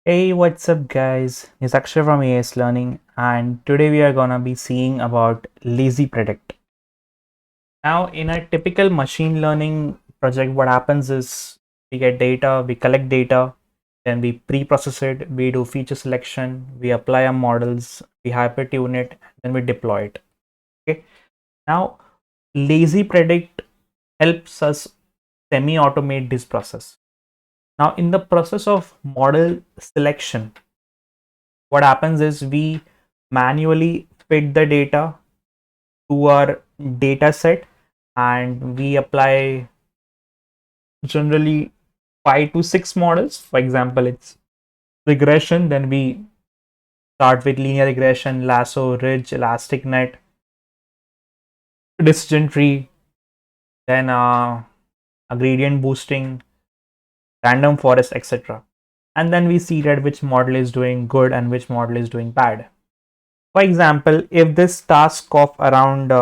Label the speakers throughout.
Speaker 1: Hey, what's up guys? It's Akshay from AS Learning and today we are gonna be seeing about LazyPredict. Now in a typical machine learning project, what happens is we get data, we collect data, then we pre-process it, we do feature selection, we apply our models, we hyper-tune it, then we deploy it. Okay. Now LazyPredict helps us semi-automate this process. Now in the process of model selection, what happens is we manually fit the data to our data set and we apply generally 5 to 6 models. For example, it's regression, then we start with linear regression, lasso, ridge, elastic net, decision tree, then a gradient boosting, random forest, etc. And then we see that which model is doing good and which model is doing bad. For example, if this task of around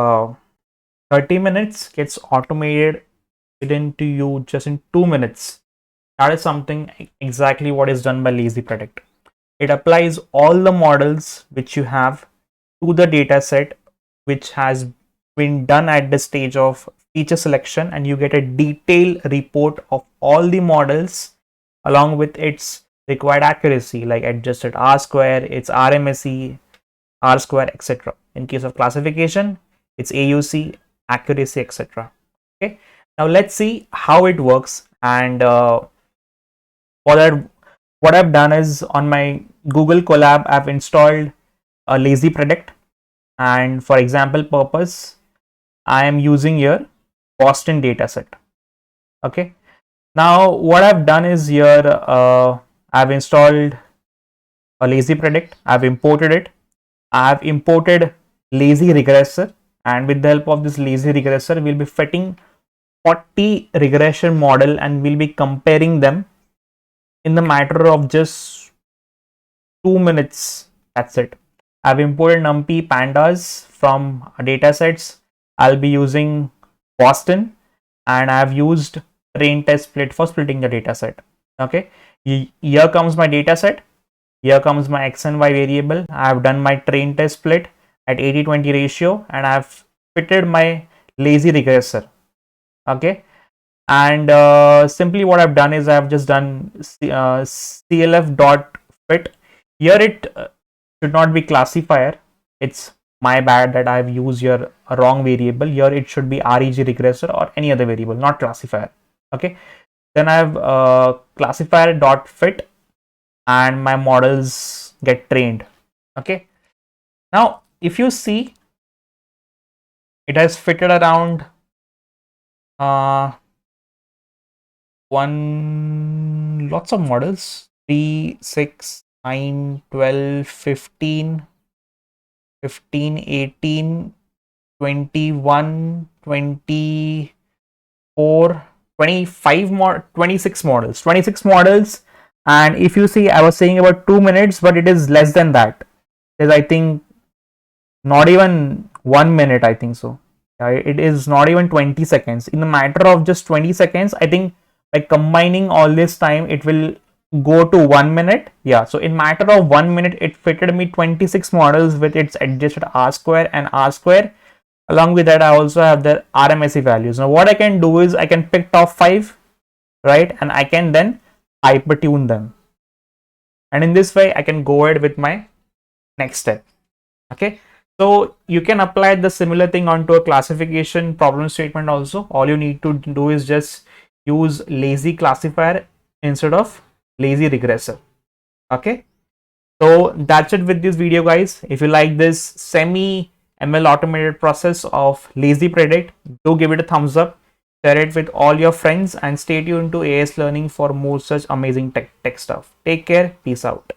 Speaker 1: 30 minutes gets automated within to you just in 2 minutes, that is something exactly what is done by LazyPredict. It applies all the models which you have to the data set which has been done at the stage of feature selection, and you get a detailed report of all the models along with its required accuracy like adjusted R square, its RMSE, R square, etc. In case of classification, it's AUC, accuracy, etc. Okay, now let's see how it works. And for that, what I've done is on my Google Colab, I've installed a LazyPredict, and for example purpose, I am using here Boston dataset. Okay, now what I've done is here I've installed a LazyPredict, I've imported it. I've imported lazy regressor, and with the help of this lazy regressor, we'll be fitting 40 regression model and we'll be comparing them in the matter of just 2 minutes. That's it. I've imported NumPy pandas from data sets. I'll be using Boston, and I've used train test split for splitting the data set. Okay, here comes my data set. Here comes my x and y variable. I have done my train test split at 80-20 ratio, and I have fitted my lazy regressor. Okay, and simply what I've done is I have just done clf dot fit. Here it should not be classifier. It's my bad that I've used here a wrong variable. Here it should be reg regressor or any other variable, not classifier. Okay, then I have classifier dot fit, and my models get trained. Okay, now if you see, it has fitted around lots of models: 3, 6, 9, 12, 15, 18, 21, 24, 25 more, 26 models. And if you see, I was saying about 2 minutes, but it is less than that. It is, I think, not even 1 minute, I think so. It is not even 20 seconds. In a matter of just 20 seconds, I think by combining all this time, it will go to 1 minute. Yeah, so in matter of 1 minute, it fitted me 26 models with its adjusted R square and R square. Along with that, I also have the RMSE values. Now what I can do is I can pick top 5, right? And I can then hyper tune them. And in this way, I can go ahead with my next step. Okay. So you can apply the similar thing onto a classification problem statement also. All you need to do is just use lazy classifier instead of lazy regressor. Okay. So that's it with this video, guys. If you like this semi ML automated process of LazyPredict, do give it a thumbs up, share it with all your friends, and stay tuned to AS Learning for more such amazing tech stuff. Take care. Peace out.